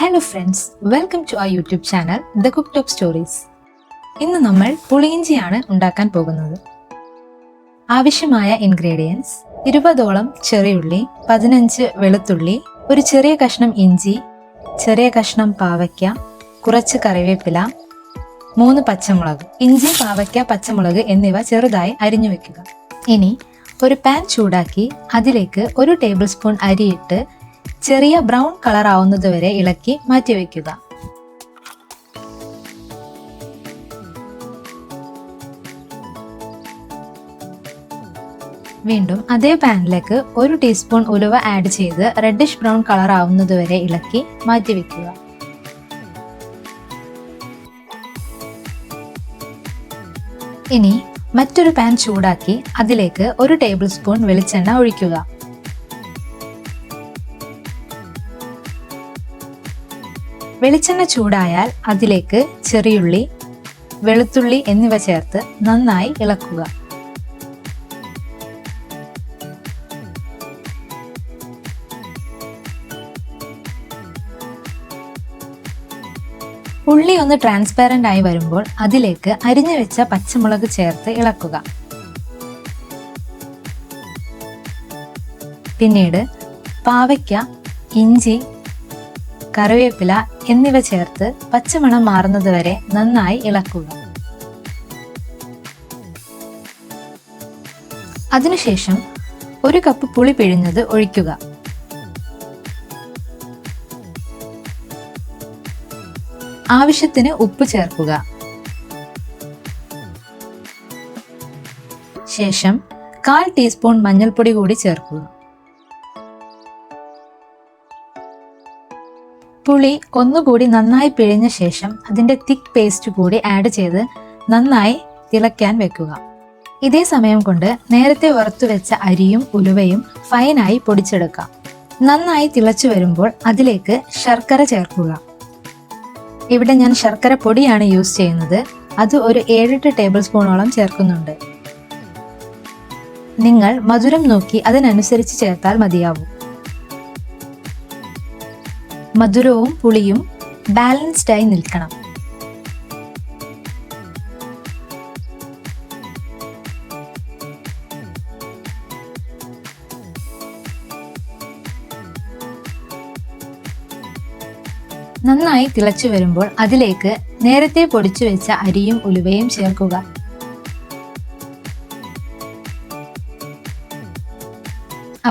Hello friends, welcome to our YouTube channel the cook top stories. ഇന്ന് നമ്മൾ പുളിയിഞ്ചിയാണ് ഉണ്ടാക്കാൻ പോകുന്നത്. ആവശ്യമായ ഇൻഗ്രീഡിയൻസ്: 20ഓളം ചെറിയുള്ളി, 15 വെളുത്തുള്ളി, ഒരു ചെറിയ കഷ്ണം ഇഞ്ചി, ചെറിയ കഷ്ണം പാവയ്ക്ക, കുറച്ച് കറിവേപ്പില, 3 പച്ചമുളക്. ഇഞ്ചി, പാവയ്ക്ക, പച്ചമുളക് എന്നിവ ചെറുതായി അരിഞ്ഞു വെക്കുക. ഇനി ഒരു പാൻ ചൂടാക്കി അതിലേക്ക് 1 ടേബിൾ സ്പൂൺ അരിയിട്ട് ചെറിയ ബ്രൗൺ കളർ ആവുന്നതുവരെ ഇളക്കി മാറ്റിവെക്കുക. വീണ്ടും അതേ പാനിലേക്ക് 1 ടീസ്പൂൺ ഉലുവ ആഡ് ചെയ്ത് റെഡിഷ് ബ്രൗൺ കളർ ആവുന്നതുവരെ ഇളക്കി മാറ്റിവെക്കുക. ഇനി മറ്റൊരു പാൻ ചൂടാക്കി അതിലേക്ക് 1 ടേബിൾ സ്പൂൺ വെളിച്ചെണ്ണ ഒഴിക്കുക. വെളിച്ചെണ്ണ ചൂടായാൽ അതിലേക്ക് ചെറിയുള്ളി, വെളുത്തുള്ളി എന്നിവ ചേർത്ത് നന്നായി ഇളക്കുക. ഉള്ളി ഒന്ന് ട്രാൻസ്പാരന്റ് ആയി വരുമ്പോൾ അതിലേക്ക് അരിഞ്ഞു വെച്ച പച്ചമുളക് ചേർത്ത് ഇളക്കുക. പിന്നീട് പാവയ്ക്ക, ഇഞ്ചി, കറിവേപ്പില എന്നിവ ചേർത്ത് പച്ചമണം മാറുന്നതുവരെ നന്നായി ഇളക്കുക. അതിനുശേഷം 1 കപ്പ് പുളി പിഴിഞ്ഞത് ഒഴിക്കുക. ആവശ്യത്തിന് ഉപ്പ് ചേർക്കുക. ശേഷം 1/4 ടീസ്പൂൺ മഞ്ഞൾപ്പൊടി കൂടി ചേർക്കുക. പുളി ഒന്നുകൂടി നന്നായി പിഴിഞ്ഞ ശേഷം അതിൻ്റെ തിക്ക് പേസ്റ്റ് കൂടി ആഡ് ചെയ്ത് നന്നായി തിളയ്ക്കാൻ വെക്കുക. ഇതേ സമയം കൊണ്ട് നേരത്തെ വറുത്തു വെച്ച അരിയും ഉലുവയും ഫൈനായി പൊടിച്ചെടുക്കാം. നന്നായി തിളച്ചു വരുമ്പോൾ അതിലേക്ക് ശർക്കര ചേർക്കുക. ഇവിടെ ഞാൻ ശർക്കര പൊടിയാണ് യൂസ് ചെയ്യുന്നത്. അത് ഒരു 7-8 ടേബിൾ സ്പൂണോളം ചേർക്കുന്നുണ്ട്. നിങ്ങൾ മധുരം നോക്കി അതിനനുസരിച്ച് ചേർത്താൽ മതിയാവും. മധുരവും പുളിയും ബാലൻസ്ഡ് ആയി നിൽക്കണം. നന്നായി തിളച്ചു വരുമ്പോൾ അതിലേക്ക് നേരത്തെ പൊടിച്ചു വെച്ച അരിയും ഉലുവയും ചേർക്കുക.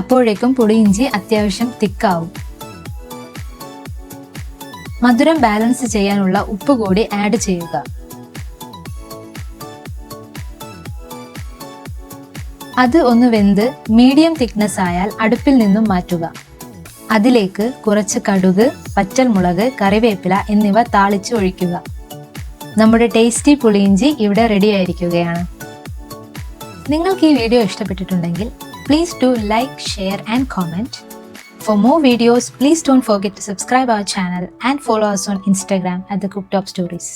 അപ്പോഴേക്കും പുളിയിഞ്ചി അത്യാവശ്യം തിക്കാവും. മധുരം ബാലൻസ് ചെയ്യാനുള്ള ഉപ്പ് കൂടി ആഡ് ചെയ്യുക. അത് ഒന്ന് വെന്ത് മീഡിയം തിക്നെസ് ആയാൽ അടുപ്പിൽ നിന്നും മാറ്റുക. അതിലേക്ക് കുറച്ച് കടുക്, പച്ചമുളക്, കറിവേപ്പില എന്നിവ താളിച്ച് ഒഴിക്കുക. നമ്മുടെ ടേസ്റ്റി പുളിയിഞ്ചി ഇവിടെ റെഡി ആയിരിക്കുകയാണ്. നിങ്ങൾക്ക് ഈ വീഡിയോ ഇഷ്ടപ്പെട്ടിട്ടുണ്ടെങ്കിൽ please do like, share and comment. For more videos, please don't forget to subscribe our channel and follow us on Instagram at the Cooktop Stories.